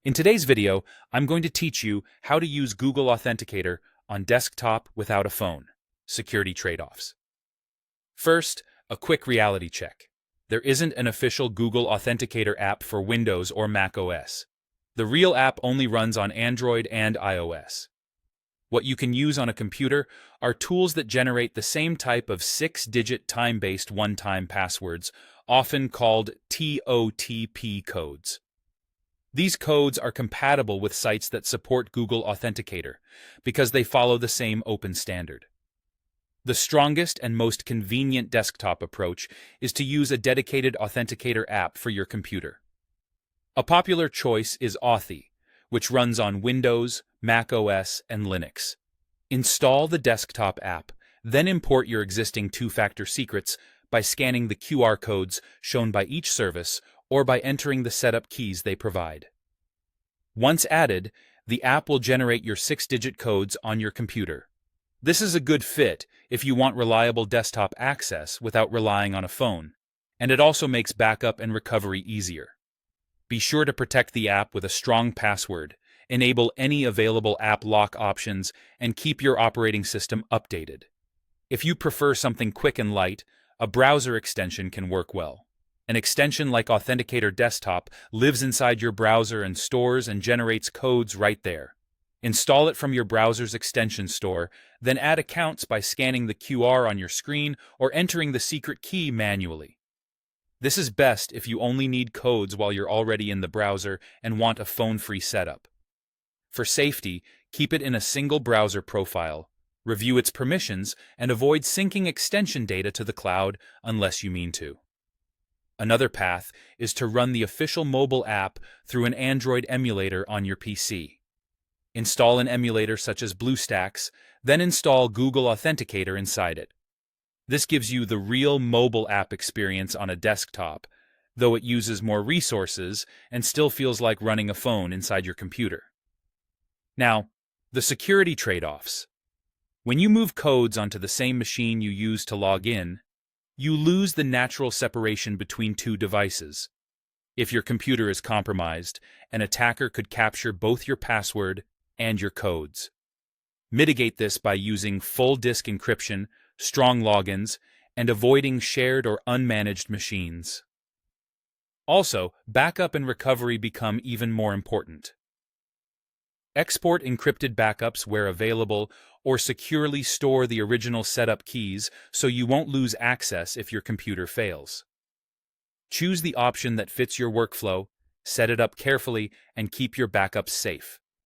In today's video, I'm going to teach you how to use Google Authenticator on desktop without a phone. Security trade-offs. First, a quick reality check. There isn't an official Google Authenticator app for Windows or Mac OS. The real app only runs on Android and iOS. What you can use on a computer are tools that generate the same type of 6-digit time-based one-time passwords, often called TOTP codes. These codes are compatible with sites that support Google Authenticator because they follow the same open standard. The strongest and most convenient desktop approach is to use a dedicated Authenticator app for your computer. A popular choice is Authy, which runs on Windows, Mac OS, and Linux. Install the desktop app, then import your existing two-factor secrets by scanning the QR codes shown by each service or by entering the setup keys they provide. Once added, the app will generate your 6-digit codes on your computer. This is a good fit if you want reliable desktop access without relying on a phone, and it also makes backup and recovery easier. Be sure to protect the app with a strong password, enable any available app lock options, and keep your operating system updated. If you prefer something quick and light, a browser extension can work well. An extension like Authenticator Desktop lives inside your browser and stores and generates codes right there. Install it from your browser's extension store, then add accounts by scanning the QR on your screen or entering the secret key manually. This is best if you only need codes while you're already in the browser and want a phone-free setup. For safety, keep it in a single browser profile, review its permissions, and avoid syncing extension data to the cloud unless you mean to. Another path is to run the official mobile app through an Android emulator on your PC. Install an emulator such as BlueStacks, then install Google Authenticator inside it. This gives you the real mobile app experience on a desktop, though it uses more resources and still feels like running a phone inside your computer. Now, the security trade-offs. When you move codes onto the same machine you use to log in, you lose the natural separation between two devices. If your computer is compromised, an attacker could capture both your password and your codes. Mitigate this by using full disk encryption, strong logins, and avoiding shared or unmanaged machines. Also, backup and recovery become even more important. Export encrypted backups where available, or securely store the original setup keys so you won't lose access if your computer fails. Choose the option that fits your workflow, set it up carefully, and keep your backups safe.